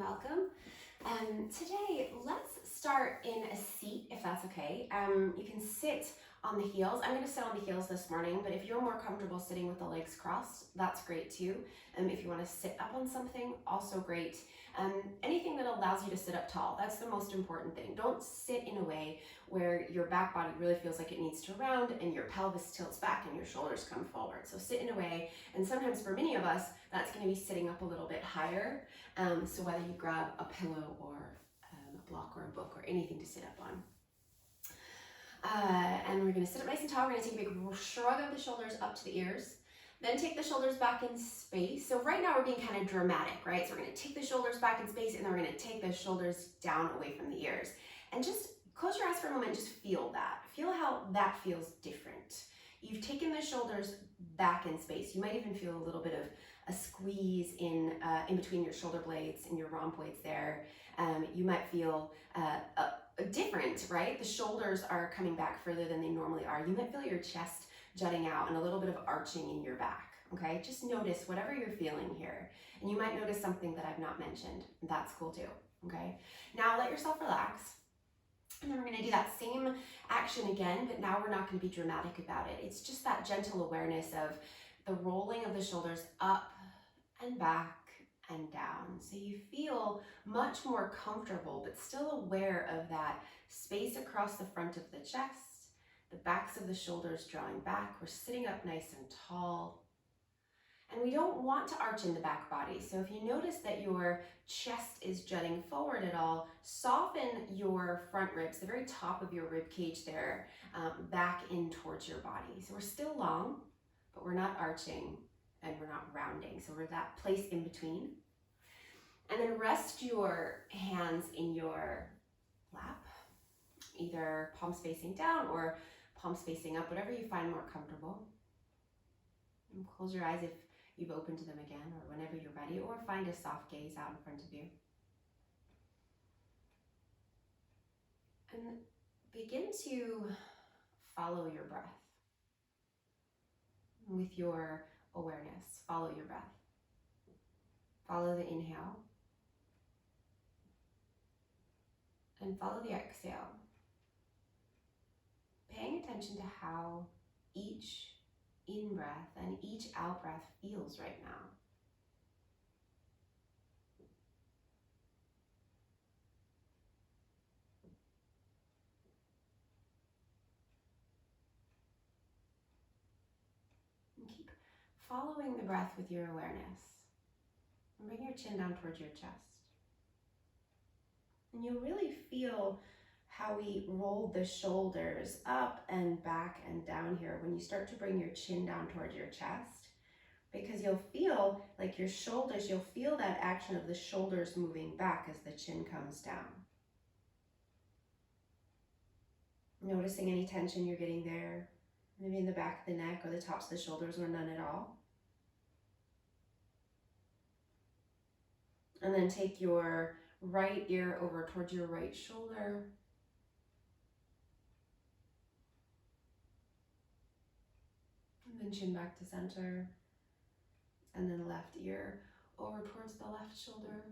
welcome. Today, let's start in a seat, if that's okay. You can sit on the heels. I'm going to sit on the heels this morning, but if you're more comfortable sitting with the legs crossed, that's great too. If you want to sit up on something, also great. Anything that allows you to sit up tall, that's the most important thing. Don't sit in a way where your back body really feels like it needs to round and your pelvis tilts back and your shoulders come forward. So sit in a way, and sometimes for many of us, that's going to be sitting up a little bit higher. So whether you grab a pillow or a block or a book or anything to sit up on. And we're going to sit up nice and tall. We're going to take a big shrug of the shoulders up to the ears. Then take the shoulders back in space. So right now we're being kind of dramatic, right? So we're going to take the shoulders back in space and then we're going to take the shoulders down away from the ears. And just close your eyes for a moment, just feel that. Feel how that feels different. You've taken the shoulders back in space. You might even feel a little bit of a squeeze in between your shoulder blades and your rhomboids there. You might feel different, right? The shoulders are coming back further than they normally are. You might feel your chest jutting out and a little bit of arching in your back, okay? Just notice whatever you're feeling here. And you might notice something that I've not mentioned. That's cool too, okay? Now let yourself relax. And then we're gonna do that same action again, but now we're not gonna be dramatic about it. It's just that gentle awareness of the rolling of the shoulders up and back and down. So you feel much more comfortable, but still aware of that space across the front of the chest, the backs of the shoulders drawing back. We're sitting up nice and tall. And we don't want to arch in the back body. So if you notice that your chest is jutting forward at all, soften your front ribs, the very top of your rib cage there, back in towards your body. So we're still long, but we're not arching and we're not rounding. So we're that place in between. And then rest your hands in your lap, either palms facing down or palms facing up, whatever you find more comfortable. And close your eyes if you've opened them again or whenever you're ready, or find a soft gaze out in front of you. And begin to follow your breath with your awareness. Follow your breath. Follow the inhale and follow the exhale. Paying attention to how each in-breath and each out-breath feels right now. And keep following the breath with your awareness. And bring your chin down towards your chest. And you'll really feel how we roll the shoulders up and back and down here when you start to bring your chin down towards your chest, because you'll feel like your shoulders, you'll feel that action of the shoulders moving back as the chin comes down. Noticing any tension you're getting there, maybe in the back of the neck or the tops of the shoulders or none at all. And then take your right ear over towards your right shoulder. And then chin back to center. And then left ear over towards the left shoulder.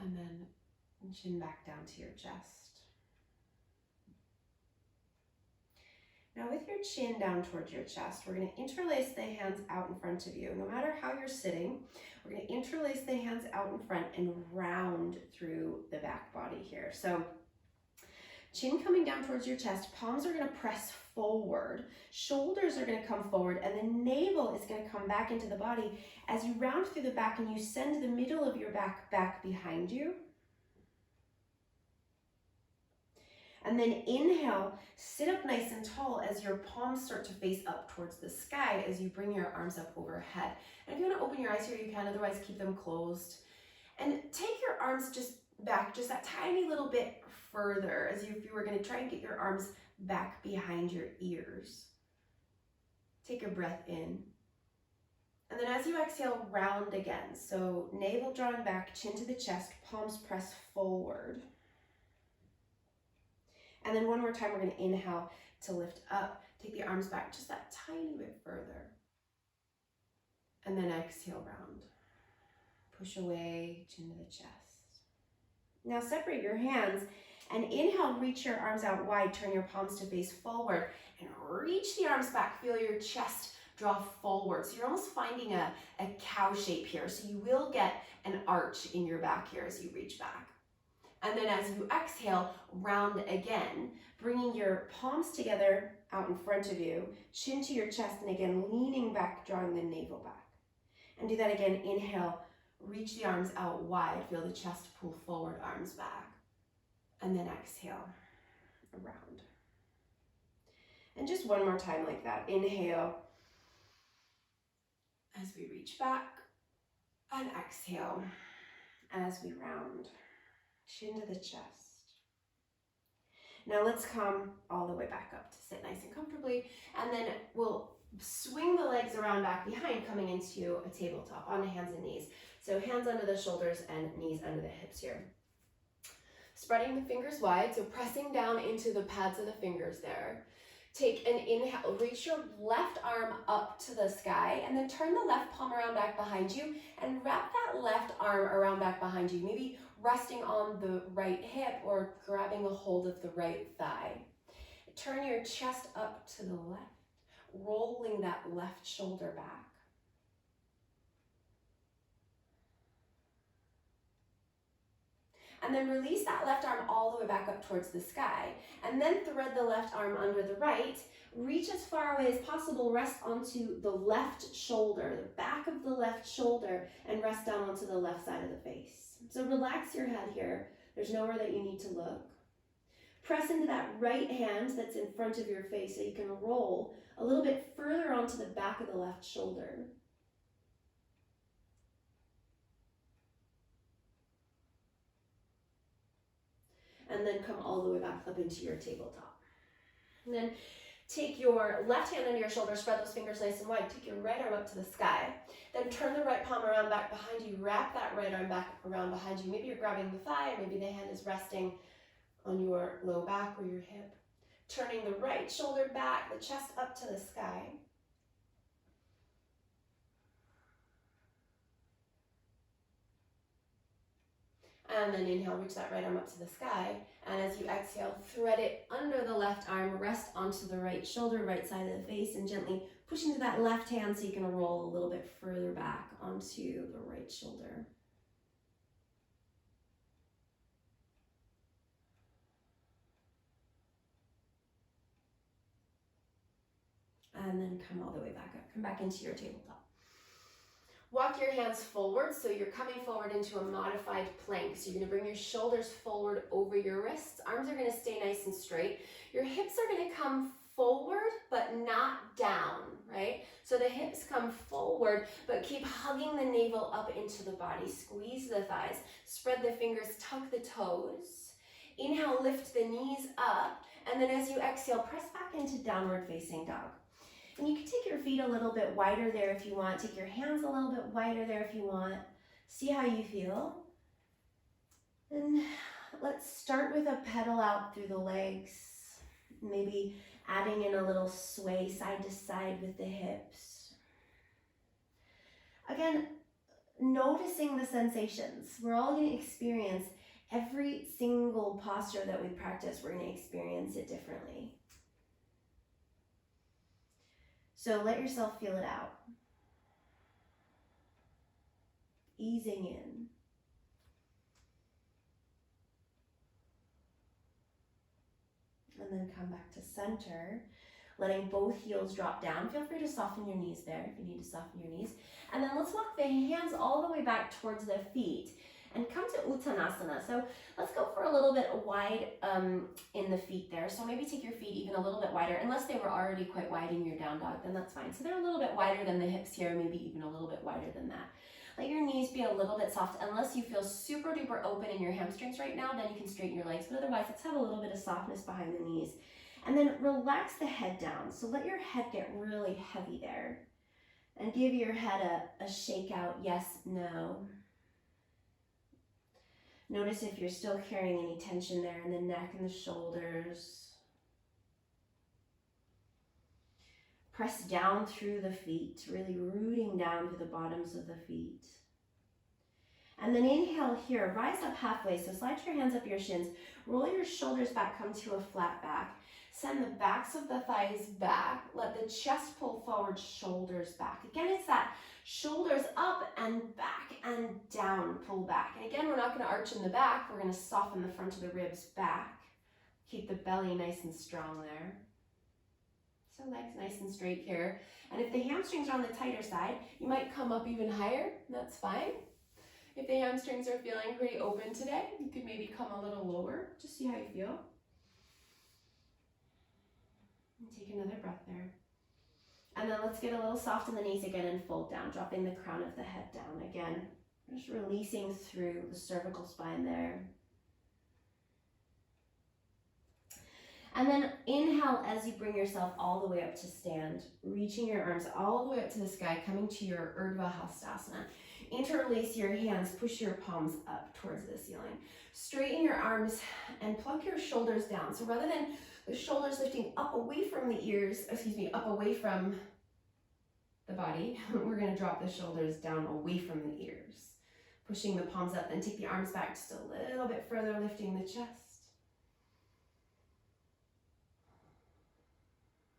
And then chin back down to your chest. Now with your chin down towards your chest, we're going to interlace the hands out in front of you. No matter how you're sitting, we're going to interlace the hands out in front and round through the back body here. So chin coming down towards your chest, palms are going to press forward, shoulders are going to come forward, and the navel is going to come back into the body as you round through the back and you send the middle of your back behind you. And then inhale, sit up nice and tall as your palms start to face up towards the sky as you bring your arms up overhead. And if you want to open your eyes here, you can, otherwise keep them closed. And take your arms just back, just that tiny little bit further, as if you were going to try and get your arms back behind your ears. Take a breath in. And then as you exhale, round again. So navel drawn back, chin to the chest, palms press forward. And then one more time, we're going to inhale to lift up. Take the arms back just that tiny bit further. And then exhale, round. Push away, chin to the chest. Now separate your hands and inhale, reach your arms out wide, turn your palms to face forward and reach the arms back. Feel your chest draw forward. So you're almost finding a cow shape here. So you will get an arch in your back here as you reach back. And then as you exhale, round again, bringing your palms together out in front of you, chin to your chest, and again, leaning back, drawing the navel back. And do that again, inhale, reach the arms out wide, feel the chest pull forward, arms back. And then exhale, around. And just one more time like that. Inhale, as we reach back, and exhale, as we round, chin to the chest. Now let's come all the way back up to sit nice and comfortably, and then we'll swing the legs around back behind, coming into a tabletop on the hands and knees. So hands under the shoulders and knees under the hips here. Spreading the fingers wide, so pressing down into the pads of the fingers there. Take an inhale, reach your left arm up to the sky, and then turn the left palm around back behind you and wrap that left arm around back behind you, maybe resting on the right hip or grabbing a hold of the right thigh. Turn your chest up to the left, rolling that left shoulder back. And then release that left arm all the way back up towards the sky. And then thread the left arm under the right. Reach as far away as possible. Rest onto the left shoulder, the back of the left shoulder, and rest down onto the left side of the face. So relax your head here. There's nowhere that you need to look. Press into that right hand that's in front of your face so you can roll a little bit further onto the back of the left shoulder. And then come all the way back up into your tabletop. And then take your left hand under your shoulder, spread those fingers nice and wide. Take your right arm up to the sky. Then turn the right palm around back behind you. Wrap that right arm back around behind you. Maybe you're grabbing the thigh, maybe the hand is resting on your low back or your hip. Turning the right shoulder back, the chest up to the sky. And then inhale, reach that right arm up to the sky. And as you exhale, thread it under the left arm, rest onto the right shoulder, right side of the face, and gently push into that left hand so you can roll a little bit further back onto the right shoulder. And then come all the way back up. Come back into your tabletop. Walk your hands forward, so you're coming forward into a modified plank. So you're gonna bring your shoulders forward over your wrists. Arms are gonna stay nice and straight. Your hips are gonna come forward, but not down, right? So the hips come forward, but keep hugging the navel up into the body. Squeeze the thighs, spread the fingers, tuck the toes. Inhale, lift the knees up. And then as you exhale, press back into downward facing dog. And you can take your feet a little bit wider there if you want. Take your hands a little bit wider there if you want. See how you feel. And let's start with a pedal out through the legs. Maybe adding in a little sway side to side with the hips. Again, noticing the sensations. We're all going to experience every single posture that we practice. We're going to experience it differently. So let yourself feel it out. Easing in. And then come back to center, letting both heels drop down. Feel free to soften your knees there if you need to soften your knees. And then let's walk the hands all the way back towards the feet and come to Uttanasana. So let's go for a little bit wide in the feet there. So maybe take your feet even a little bit wider, unless they were already quite wide in your down dog, then that's fine. So they're a little bit wider than the hips here, maybe even a little bit wider than that. Let your knees be a little bit soft. Unless you feel super duper open in your hamstrings right now, then you can straighten your legs. But otherwise, let's have a little bit of softness behind the knees. And then relax the head down. So let your head get really heavy there. And give your head a shake out, yes, no. Notice if you're still carrying any tension there in the neck and the shoulders. Press down through the feet, really rooting down through the bottoms of the feet. And then inhale here, rise up halfway. So slide your hands up your shins, roll your shoulders back, come to a flat back. Send the backs of the thighs back. Let the chest pull forward, shoulders back. Again, it's that shoulders up and back and down, pull back. And again, we're not going to arch in the back. We're going to soften the front of the ribs back. Keep the belly nice and strong there. So legs nice and straight here. And if the hamstrings are on the tighter side, you might come up even higher. That's fine. If the hamstrings are feeling pretty open today, you could maybe come a little lower. Just see how you feel. And take another breath there. And then let's get a little soft in the knees again and fold down, dropping the crown of the head down again. Just releasing through the cervical spine there. And then inhale as you bring yourself all the way up to stand, reaching your arms all the way up to the sky, coming to your Urdhva Hastasana. Interlace your hands, push your palms up towards the ceiling. Straighten your arms and plug your shoulders down. So rather than the shoulders lifting up away from the ears, up away from the body, we're going to drop the shoulders down away from the ears. Pushing the palms up, then take the arms back just a little bit further, lifting the chest.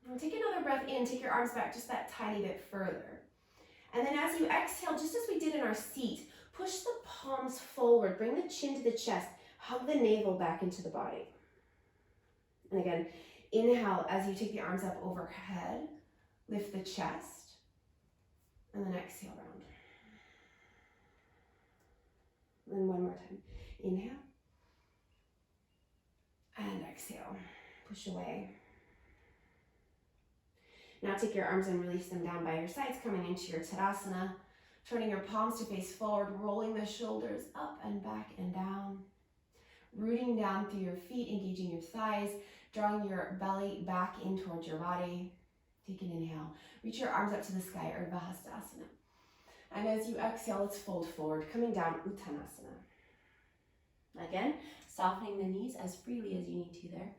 Now take another breath in, take your arms back just that tiny bit further. And then as you exhale, just as we did in our seat, push the palms forward, bring the chin to the chest, hug the navel back into the body. And again, inhale as you take the arms up overhead, lift the chest, and then exhale round. And then one more time. Inhale, and exhale, push away. Now take your arms and release them down by your sides, coming into your Tadasana, turning your palms to face forward, rolling the shoulders up and back and down, rooting down through your feet, engaging your thighs, drawing your belly back in towards your body. Take an inhale, reach your arms up to the sky, Urdhva Hastasana. And as you exhale, let's fold forward, coming down, Uttanasana. Again, softening the knees as freely as you need to there.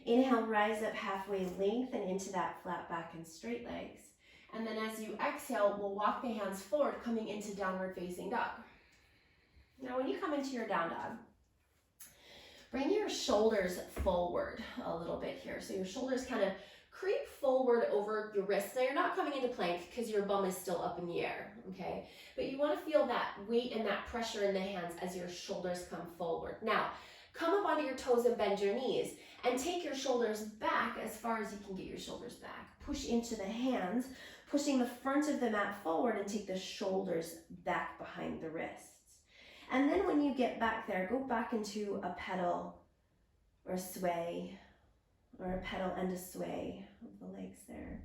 Inhale, rise up halfway, lengthen into that flat back and straight legs. And then as you exhale, we'll walk the hands forward, coming into downward facing dog. Now when you come into your down dog, bring your shoulders forward a little bit here. So your shoulders kind of creep forward over your wrists. Now you're not coming into plank because your bum is still up in the air, okay? But you want to feel that weight and that pressure in the hands as your shoulders come forward. Now, come up onto your toes and bend your knees and take your shoulders back as far as you can get your shoulders back. Push into the hands, pushing the front of the mat forward and take the shoulders back behind the wrists. And then when you get back there, go back into a pedal or sway, or a pedal and a sway of the legs there.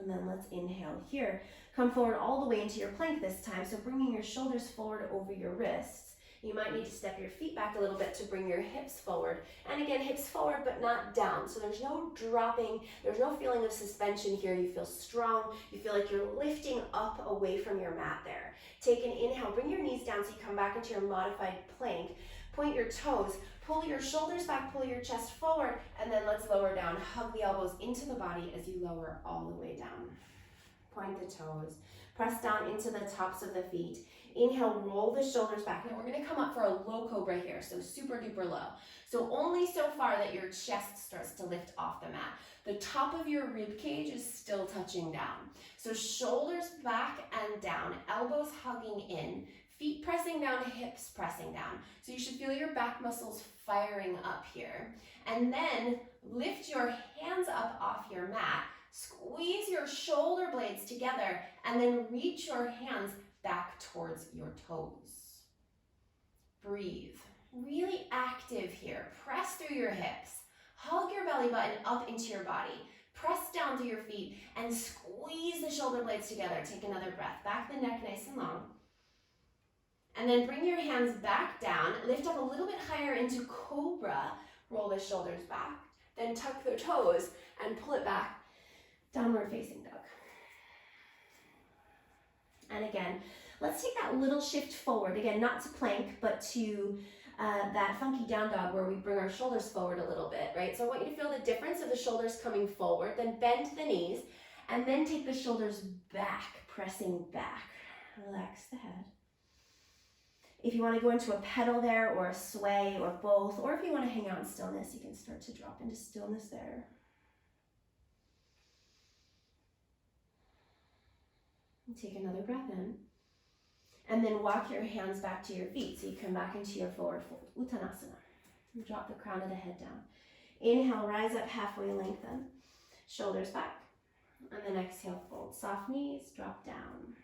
And then let's inhale here. Come forward all the way into your plank this time. So bringing your shoulders forward over your wrists. You might need to step your feet back a little bit to bring your hips forward. And again, hips forward but not down. So there's no dropping, there's no feeling of suspension here. You feel strong. You feel like you're lifting up away from your mat there. Take an inhale, bring your knees down so you come back into your modified plank. Point your toes, pull your shoulders back, pull your chest forward, and then let's lower down. Hug the elbows into the body as you lower all the way down. Point the toes, press down into the tops of the feet. Inhale, roll the shoulders back. Now we're gonna come up for a low cobra here, so super duper low. So only so far that your chest starts to lift off the mat. The top of your rib cage is still touching down. So shoulders back and down, elbows hugging in, feet pressing down, hips pressing down. So you should feel your back muscles firing up here. And then lift your hands up off your mat, squeeze your shoulder blades together, and then reach your hands back towards your toes. Breathe. Really active here. Press through your hips. Hug your belly button up into your body. Press down through your feet and squeeze the shoulder blades together. Take another breath. Back the neck nice and long. And then bring your hands back down. Lift up a little bit higher into cobra. Roll the shoulders back. Then tuck the toes and pull it back. Downward facing dog. And again, let's take that little shift forward. Again, not to plank, but to that funky down dog where we bring our shoulders forward a little bit, right? So I want you to feel the difference of the shoulders coming forward, then bend the knees, and then take the shoulders back, pressing back. Relax the head. If you want to go into a pedal there, or a sway, or both, or if you want to hang out in stillness, you can start to drop into stillness there. And take another breath in. And then walk your hands back to your feet. So you come back into your forward fold, Uttanasana. And drop the crown of the head down. Inhale, rise up halfway, lengthen. Shoulders back. And then exhale, fold. Soft knees, drop down.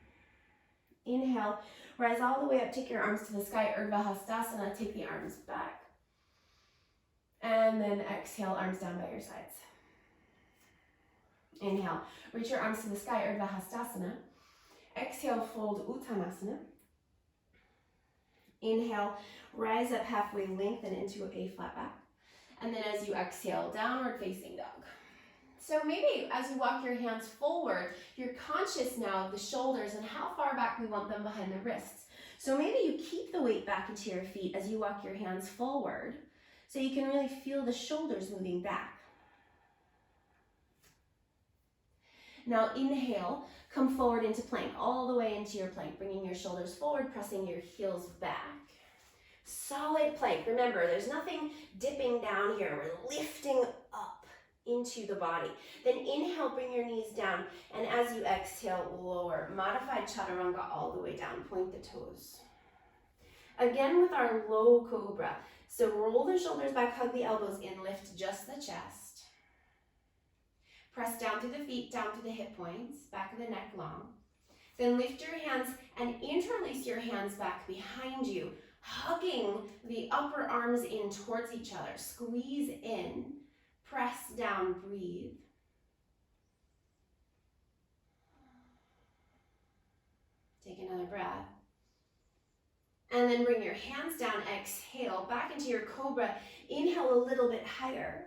Inhale, rise all the way up. Take your arms to the sky, Urdhva Hastasana. Take the arms back. And then exhale, arms down by your sides. Inhale, reach your arms to the sky, Urdhva Hastasana. Exhale, fold Uttanasana. Inhale, rise up halfway, lengthen into a flat back. And then as you exhale, downward facing dog. So maybe as you walk your hands forward, you're conscious now of the shoulders and how far back we want them behind the wrists. So maybe you keep the weight back into your feet as you walk your hands forward, so you can really feel the shoulders moving back. Now inhale, come forward into plank, all the way into your plank, bringing your shoulders forward, pressing your heels back. Solid plank. Remember, there's nothing dipping down here. We're lifting up into the body. Then inhale, bring your knees down, and as you exhale, lower. Modified chaturanga all the way down. Point the toes. Again with our low cobra. So roll the shoulders back, hug the elbows in, lift just the chest. Press down through the feet, down to the hip points, back of the neck long. Then lift your hands and interlace your hands back behind you, hugging the upper arms in towards each other. Squeeze in, press down, breathe. Take another breath. And then bring your hands down, exhale, back into your cobra. Inhale a little bit higher.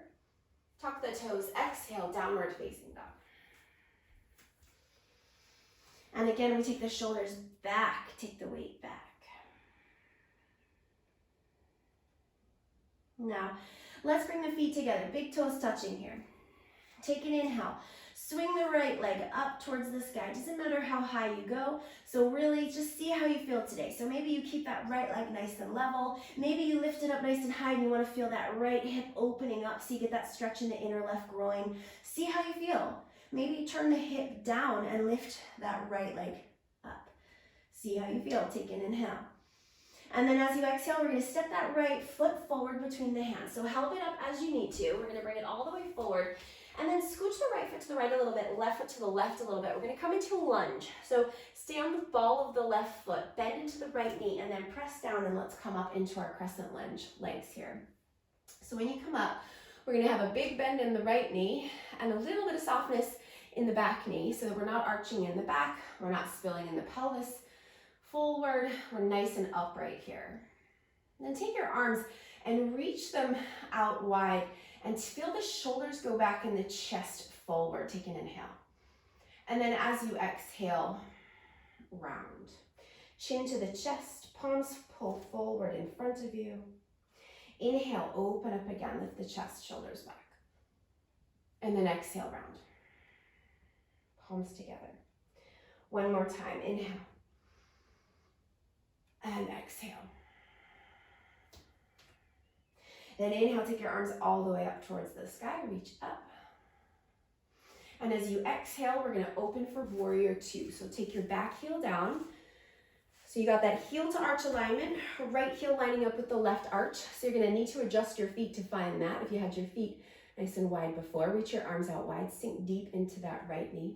Tuck the toes, exhale, downward facing dog. And again, we take the shoulders back, take the weight back. Now, let's bring the feet together, big toes touching here. Take an inhale, swing the right leg up towards the sky. Doesn't matter how high you go, so really just see how you feel today. So maybe you keep that right leg nice and level. Maybe you lift it up nice and high and you want to feel that right hip opening up so you get that stretch in the inner left groin. See how you feel. Maybe turn the hip down and lift that right leg up. See how you feel. Take an inhale. And then as you exhale, we're going to step that right foot forward between the hands. So help it up as you need to. We're going to bring it all the way forward. And then scooch the right foot to the right a little bit, left foot to the left a little bit. We're going to come into a lunge. So stay on the ball of the left foot, bend into the right knee, and then press down, and let's come up into our crescent lunge legs here. So when you come up, we're going to have a big bend in the right knee and a little bit of softness in the back knee so that we're not arching in the back, we're not spilling in the pelvis forward, we're nice and upright here. And then take your arms and reach them out wide and feel the shoulders go back and the chest forward. Take an inhale. And then as you exhale, round. Chin to the chest, palms pull forward in front of you. Inhale, open up again, lift the chest, shoulders back. And then exhale, round. Palms together. One more time, inhale. And exhale. Then inhale, take your arms all the way up towards the sky, reach up. And as you exhale, we're gonna open for warrior two. So take your back heel down. So you got that heel to arch alignment, right heel lining up with the left arch. So you're gonna need to adjust your feet to find that. If you had your feet nice and wide before, reach your arms out wide, sink deep into that right knee.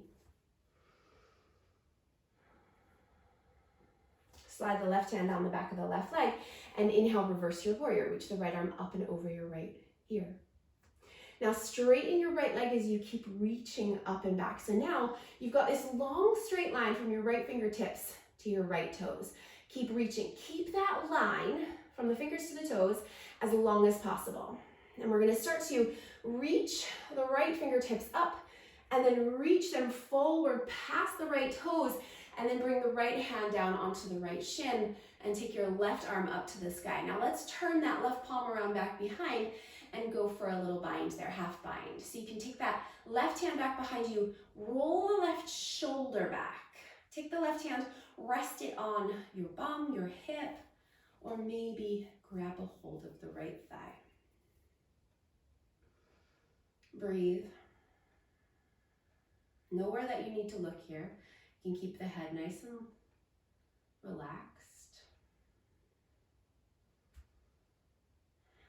Slide the left hand down the back of the left leg and inhale, reverse your warrior. Reach the right arm up and over your right ear. Now straighten your right leg as you keep reaching up and back. So now you've got this long straight line from your right fingertips to your right toes. Keep reaching. Keep that line from the fingers to the toes as long as possible. And we're going to start to reach the right fingertips up and then reach them forward past the right toes And then bring the right hand down onto the right shin and take your left arm up to the sky. Now let's turn that left palm around back behind and go for a little bind there, half bind. So you can take that left hand back behind you, roll the left shoulder back. Take the left hand, rest it on your bum, your hip, or maybe grab a hold of the right thigh. Breathe. Nowhere that you need to look here. You can keep the head nice and relaxed.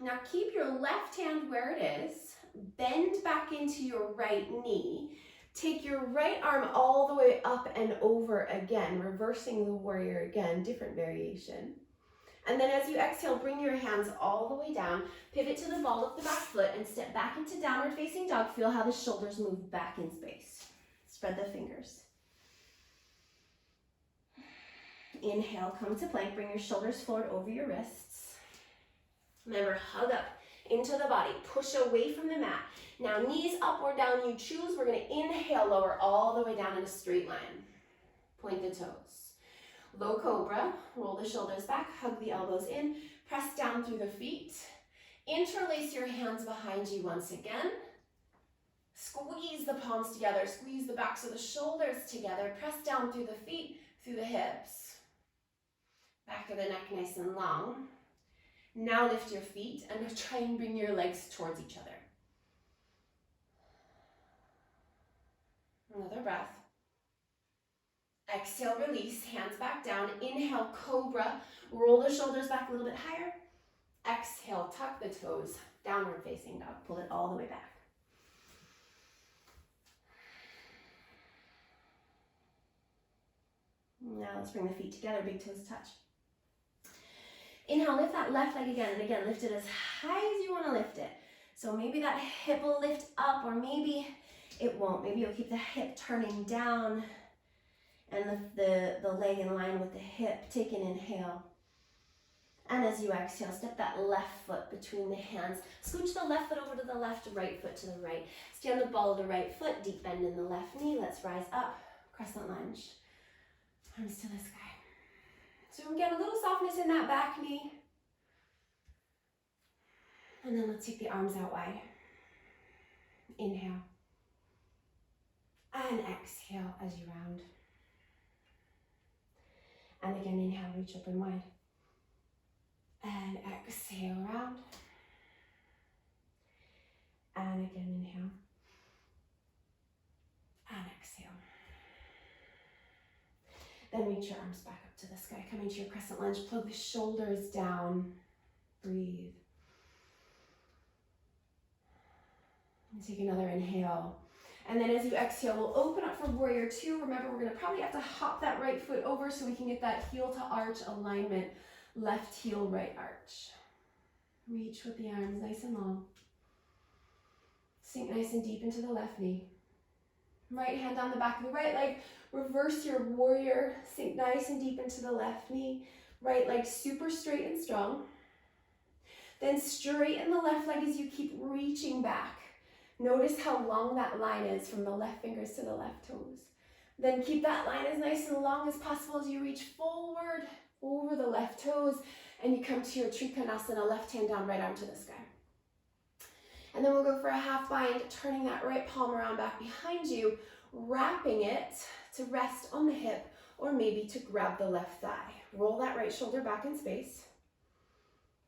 Now keep your left hand where it is. Bend back into your right knee. Take your right arm all the way up and over again, reversing the warrior again, different variation. And then as you exhale, bring your hands all the way down, pivot to the ball of the back foot and step back into downward facing dog. Feel how the shoulders move back in space. Spread the fingers. Inhale, come to plank. Bring your shoulders forward over your wrists. Remember, hug up into the body. Push away from the mat. Now, knees up or down, you choose. We're going to inhale, lower all the way down in a straight line. Point the toes. Low cobra. Roll the shoulders back. Hug the elbows in. Press down through the feet. Interlace your hands behind you once again. Squeeze the palms together. Squeeze the backs of the shoulders together. Press down through the feet, through the hips. Back of the neck nice and long. Now lift your feet and try and bring your legs towards each other. Another breath. Exhale, release, hands back down. Inhale, cobra. Roll the shoulders back a little bit higher. Exhale, tuck the toes. Downward facing dog. Pull it all the way back. Now let's bring the feet together, big toes touch. Inhale, lift that left leg again, and again, lift it as high as you want to lift it. So maybe that hip will lift up, or maybe it won't. Maybe you'll keep the hip turning down and the leg in line with the hip. Take an inhale. And as you exhale, step that left foot between the hands. Scooch the left foot over to the left, right foot to the right. Stand the ball of the right foot, deep bend in the left knee. Let's rise up, crescent lunge. Arms to the sky. So we get a little softness in that back knee. And then let's take the arms out wide. Inhale. And exhale as you round. And again, inhale, reach open wide. And exhale, round. And again, inhale. And exhale. Then reach your arms back up to the sky. Come into your crescent lunge. Plug the shoulders down. Breathe. And take another inhale. And then as you exhale, we'll open up for warrior two. Remember, we're going to probably have to hop that right foot over so we can get that heel to arch alignment. Left heel, right arch. Reach with the arms nice and long. Sink nice and deep into the left knee. Right hand on the back of the right leg. Reverse your warrior. Sink nice and deep into the left knee. Right leg super straight and strong. Then straighten the left leg as you keep reaching back. Notice how long that line is from the left fingers to the left toes. Then keep that line as nice and long as possible as you reach forward over the left toes and you come to your Trikonasana, left hand down, right arm to the sky. And then we'll go for a half bind, turning that right palm around back behind you, wrapping it to rest on the hip or maybe to grab the left thigh. Roll that right shoulder back in space.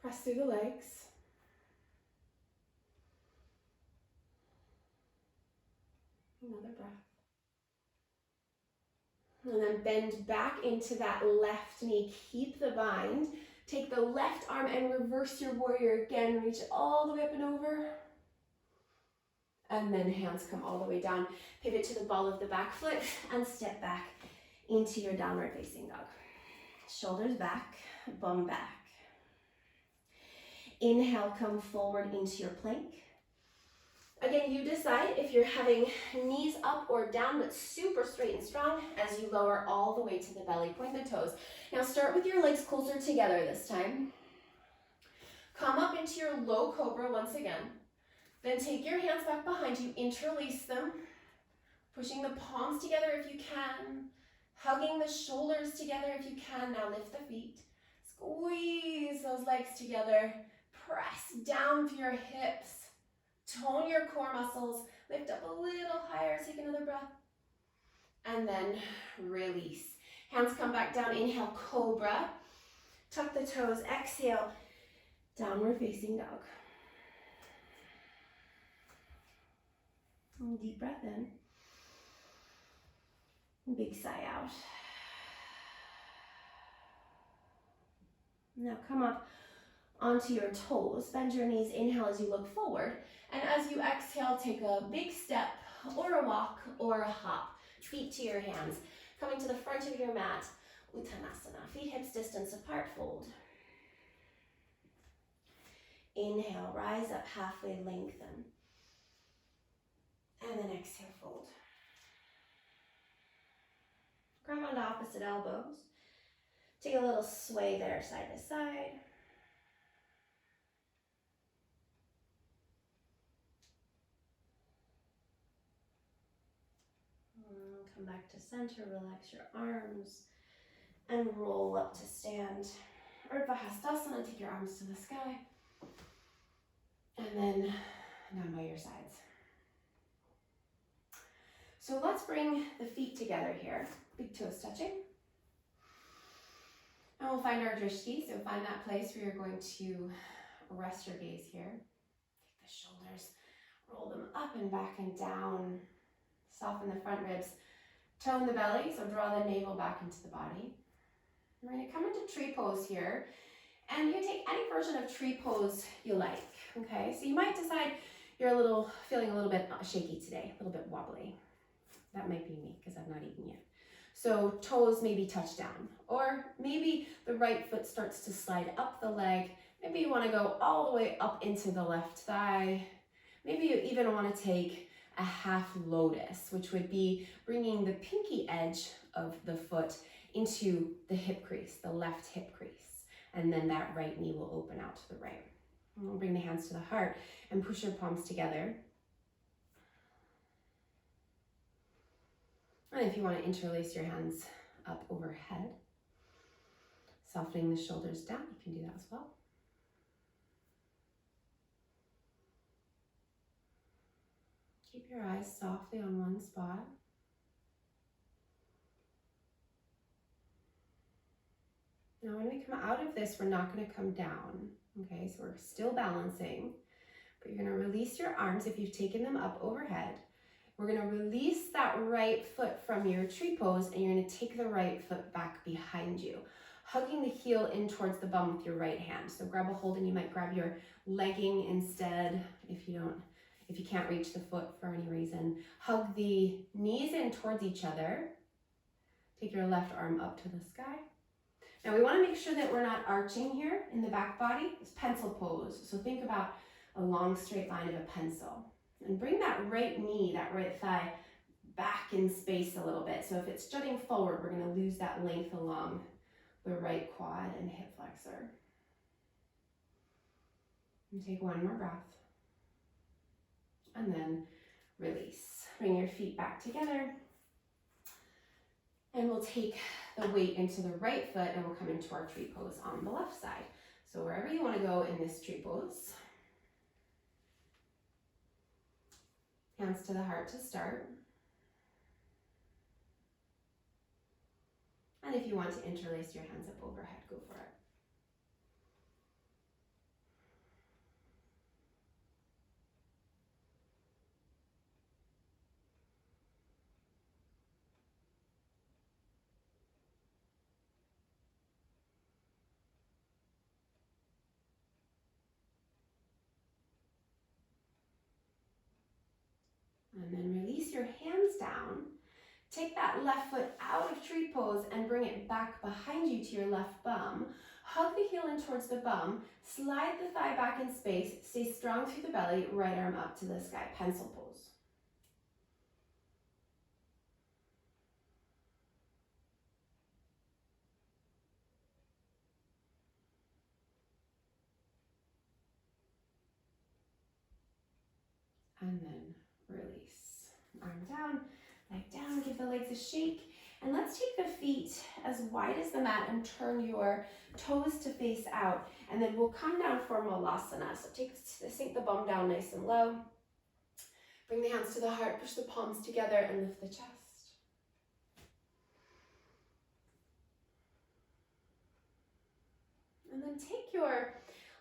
Press through the legs. Another breath. And then bend back into that left knee. Keep the bind. Take the left arm and reverse your warrior again. Reach all the way up and over. And then hands come all the way down. Pivot to the ball of the back foot and step back into your downward facing dog. Shoulders back, bum back. Inhale, come forward into your plank. Again, you decide if you're having knees up or down, but super straight and strong as you lower all the way to the belly. Point the toes. Now start with your legs closer together this time. Come up into your low cobra once again. Then take your hands back behind you, interlace them, pushing the palms together if you can. Hugging the shoulders together if you can. Now lift the feet. Squeeze those legs together. Press down through your hips. Tone your core muscles. Lift up a little higher. Take another breath. And then release. Hands come back down. Inhale, cobra. Tuck the toes. Exhale, downward facing dog. And deep breath in. Big sigh out. Now come up onto your toes. Bend your knees. Inhale as you look forward. And as you exhale, take a big step or a walk or a hop. Feet to your hands. Coming to the front of your mat. Uttanasana. Feet hips distance apart. Fold. Inhale. Rise up halfway. Lengthen. And then exhale. Fold. Grab onto opposite elbows. Take a little sway there, side to side. Come back to center, relax your arms, and roll up to stand. Urdhva Hastasana, take your arms to the sky. And then down by your sides. So let's bring the feet together here. Big toes touching. And we'll find our drishti, so find that place where you're going to rest your gaze here. Take the shoulders, roll them up and back and down. Soften the front ribs. Tone the belly, so draw the navel back into the body. We're going to come into tree pose here. And you can take any version of tree pose you like, okay? So you might decide you're feeling a little bit shaky today, a little bit wobbly. That might be me, because I've not eaten yet. So toes maybe touch down, or maybe the right foot starts to slide up the leg. Maybe you want to go all the way up into the left thigh. Maybe you even want to take a half lotus, which would be bringing the pinky edge of the foot into the hip crease, the left hip crease. And then that right knee will open out to the right. And we'll bring the hands to the heart and push your palms together. And if you want to interlace your hands up overhead, softening the shoulders down, you can do that as well. Keep your eyes softly on one spot. Now when we come out of this, we're not going to come down, okay? So we're still balancing, but you're going to release your arms if you've taken them up overhead. We're going to release that right foot from your tree pose, and you're going to take the right foot back behind you, hugging the heel in towards the bum with your right hand. So grab a hold, and you might grab your legging instead if you can't reach the foot for any reason. Hug the knees in towards each other. Take your left arm up to the sky. Now we want to make sure that we're not arching here in the back body. It's pencil pose. So think about a long straight line of a pencil. And bring that right knee, that right thigh back in space a little bit. So if it's jutting forward, we're going to lose that length along the right quad and hip flexor. And take one more breath. And then release. Bring your feet back together. And we'll take the weight into the right foot, and we'll come into our tree pose on the left side. So wherever you want to go in this tree pose. Hands to the heart to start. And if you want to interlace your hands up overhead, go for it. And then release your hands down. Take that left foot out of tree pose and bring it back behind you to your left bum. Hug the heel in towards the bum. Slide the thigh back in space. Stay strong through the belly. Right arm up to the sky. Pencil pose. And then release. Arm down, leg down, give the legs a shake. And let's take the feet as wide as the mat and turn your toes to face out. And then we'll come down for Malasana. So sink the bum down nice and low. Bring the hands to the heart, push the palms together and lift the chest. And then take your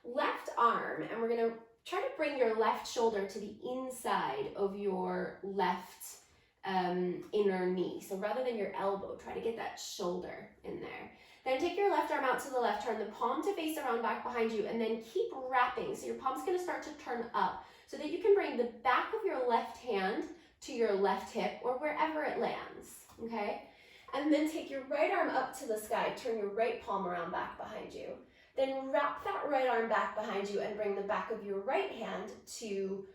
left arm and we're gonna try to bring your left shoulder to the inside of your left inner knee. So rather than your elbow, try to get that shoulder in there. Then take your left arm out to the left, turn the palm to face around back behind you, and then keep wrapping. So your palm's gonna start to turn up so that you can bring the back of your left hand to your left hip or wherever it lands, okay? And then take your right arm up to the sky, turn your right palm around back behind you. Then wrap that right arm back behind you and bring the back of your right hand to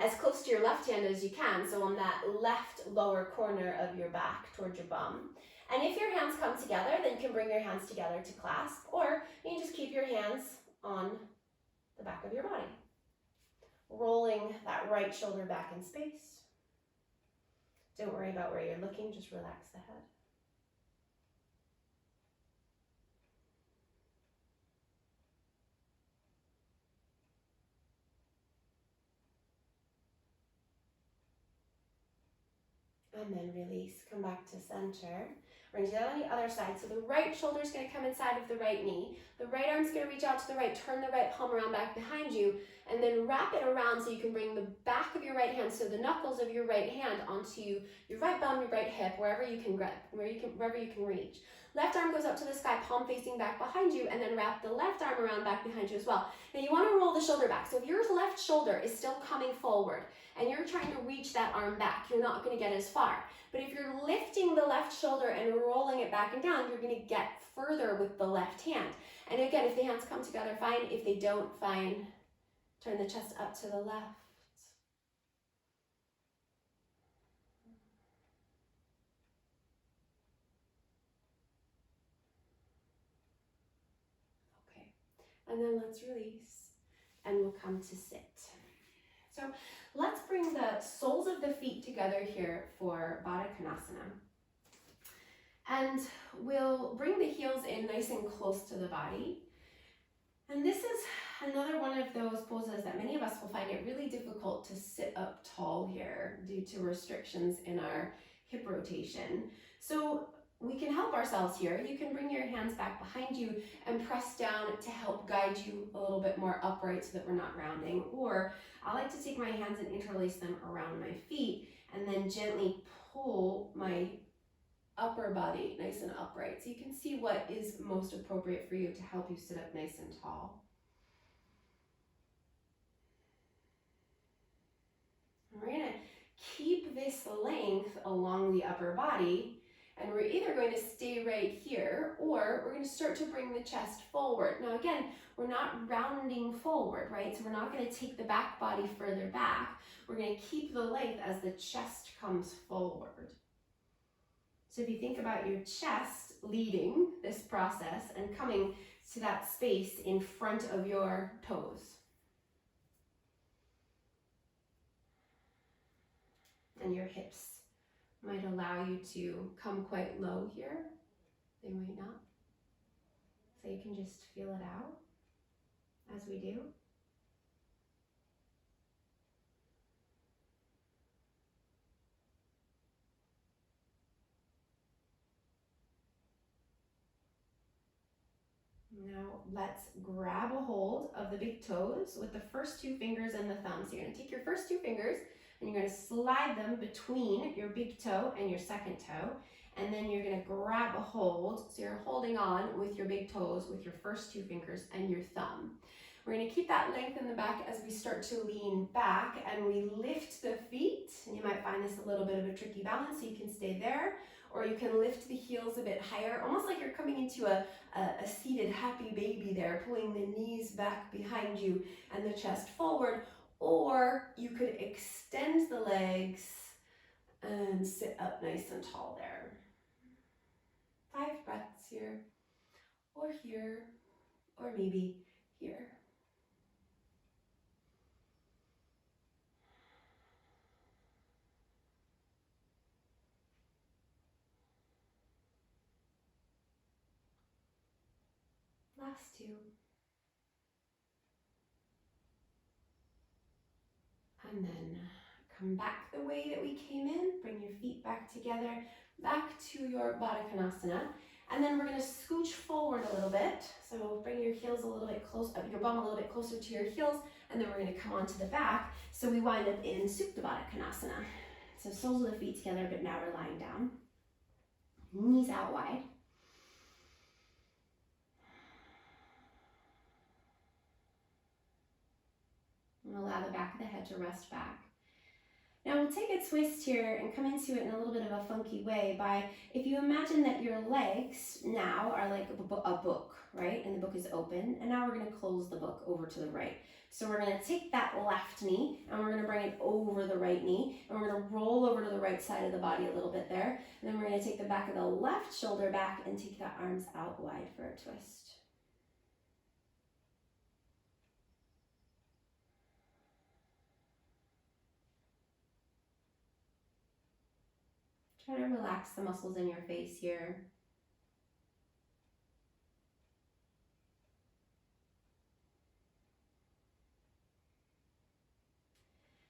as close to your left hand as you can, so on that left lower corner of your back towards your bum. And if your hands come together, then you can bring your hands together to clasp, or you can just keep your hands on the back of your body. Rolling that right shoulder back in space. Don't worry about where you're looking, just relax the head. And then release, come back to center. We're gonna do that on the other side. So the right shoulder is gonna come inside of the right knee. The right arm's gonna reach out to the right, turn the right palm around back behind you, and then wrap it around so you can bring the back of your right hand, so the knuckles of your right hand onto your right bum, your right hip, wherever you can reach. Left arm goes up to the sky, palm facing back behind you, and then wrap the left arm around back behind you as well. Now you wanna roll the shoulder back. So if your left shoulder is still coming forward and you're trying to reach that arm back, you're not gonna get as far. But if you're lifting the left shoulder and rolling it back and down, you're gonna get further with the left hand. And again, if the hands come together, fine. If they don't, fine. Turn the chest up to the left. Okay, and then let's release and we'll come to sit. So let's bring the soles of the feet together here for Baddha Konasana. And we'll bring the heels in nice and close to the body. And this is another one of those poses that many of us will find it really difficult to sit up tall here due to restrictions in our hip rotation. So we can help ourselves here. You can bring your hands back behind you and press down to help guide you a little bit more upright so that we're not rounding. Or I like to take my hands and interlace them around my feet and then gently pull my upper body nice and upright. So you can see what is most appropriate for you to help you sit up nice and tall. We're gonna keep this length along the upper body, and we're either going to stay right here or we're going to start to bring the chest forward. Now again, we're not rounding forward, right? So we're not going to take the back body further back. We're going to keep the length as the chest comes forward. So if you think about your chest leading this process and coming to that space in front of your toes. And your hips might allow you to come quite low here. They might not. So you can just feel it out as we do. Now let's grab a hold of the big toes with the first two fingers and the thumb. So you're going to take your first two fingers and you're going to slide them between your big toe and your second toe. And then you're going to grab a hold. So you're holding on with your big toes with your first two fingers and your thumb. We're going to keep that length in the back as we start to lean back and we lift the feet. And you might find this a little bit of a tricky balance, so you can stay there. Or you can lift the heels a bit higher, almost like you're coming into a seated happy baby there, pulling the knees back behind you and the chest forward. Or you could extend the legs and sit up nice and tall there. 5 breaths here, or maybe here. last two. And then come back the way that we came in. Bring your feet back together, back to your Baddha Konasana. And then we're going to scooch forward a little bit. So bring your heels a little bit close, your bum a little bit closer to your heels, and then we're going to come onto the back. So we wind up in Supta Baddha Konasana. So soles of the feet together, but now we're lying down. Knees out wide. And allow the back of the head to rest back. Now we'll take a twist here and come into it in a little bit of a funky way by, if you imagine that your legs now are like a book, right? And the book is open, and now we're going to close the book over to the right. So we're going to take that left knee and we're going to bring it over the right knee, and we're going to roll over to the right side of the body a little bit there. And then we're going to take the back of the left shoulder back and take the arms out wide for a twist. Try to relax the muscles in your face here.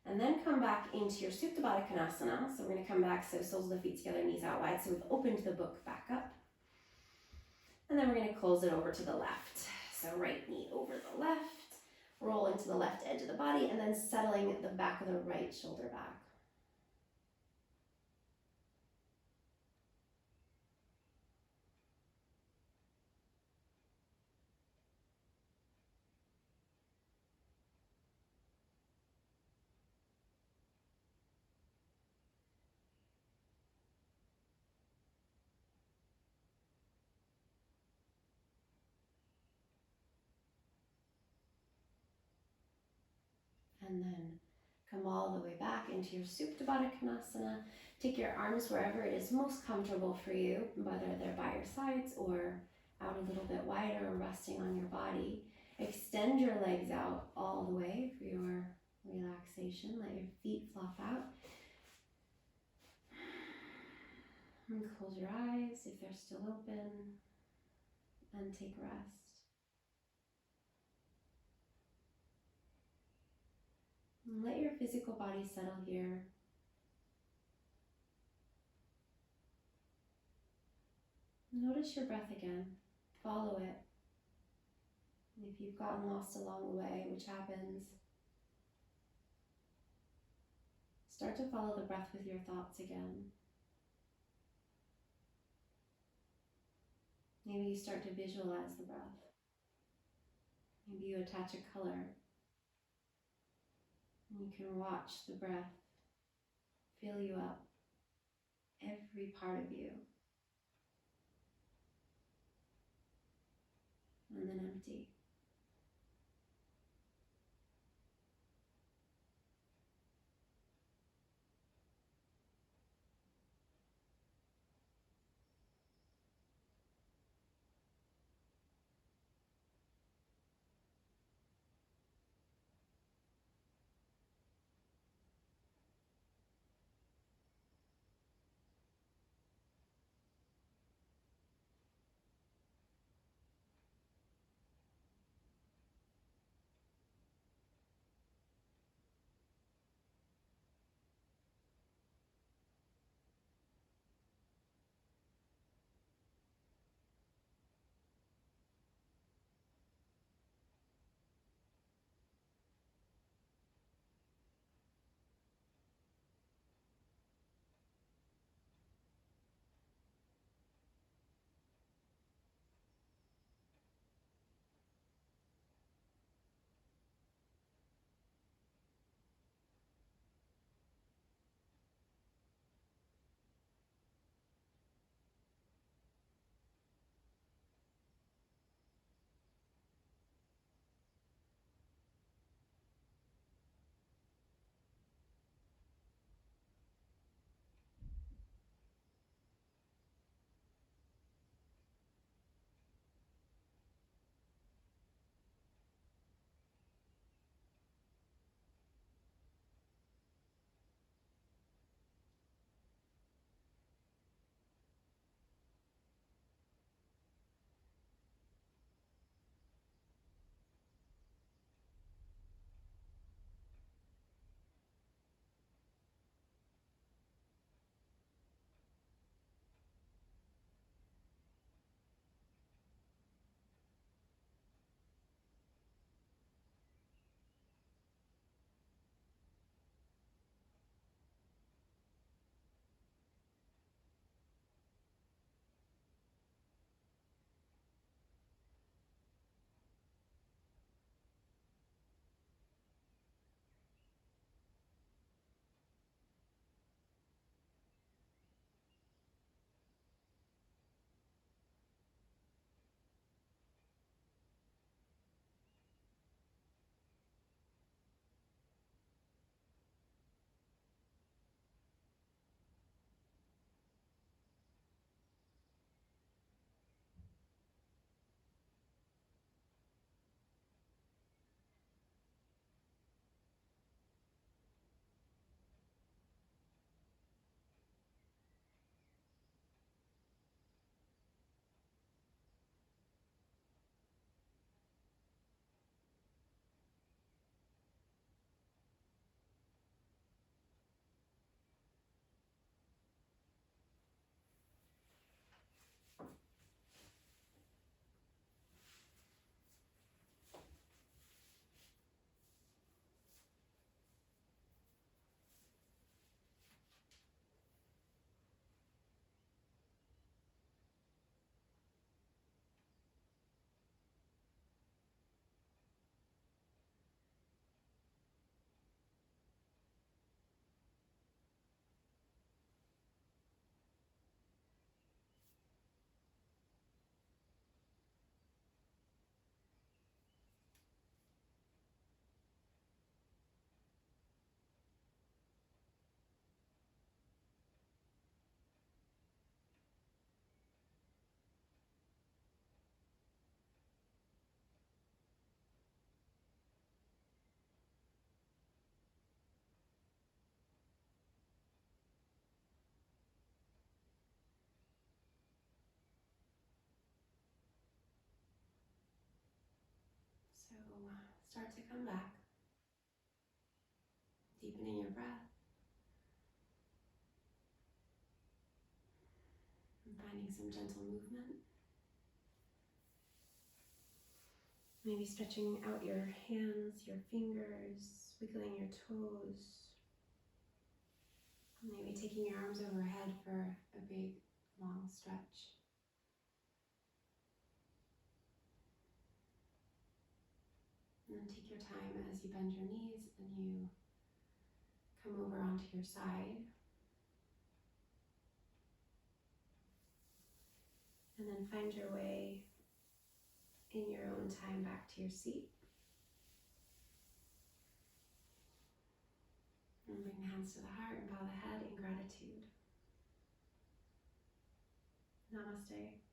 And then come back into your Supta Baddha Konasana. So we're going to come back, so soles of the feet together, knees out wide. So we've opened the book back up. And then we're going to close it over to the left. So right knee over the left, roll into the left edge of the body, and then settling the back of the right shoulder back. And then come all the way back into your Supta Baddha Konasana. Take your arms wherever it is most comfortable for you, whether they're by your sides or out a little bit wider or resting on your body. Extend your legs out all the way for your relaxation. Let your feet flop out. And close your eyes if they're still open, and take rest. And let your physical body settle here. Notice your breath again. Follow it. And if you've gotten lost along the way, which happens, start to follow the breath with your thoughts again. Maybe you start to visualize the breath. Maybe you attach a color. And you can watch the breath fill you up, every part of you, and then empty. start to come back. Deepening your breath. And finding some gentle movement. Maybe stretching out your hands, your fingers, wiggling your toes. Maybe taking your arms overhead for a big, long stretch. And then take your time as you bend your knees and you come over onto your side. And then find your way in your own time back to your seat. And bring the hands to the heart and bow the head in gratitude. Namaste.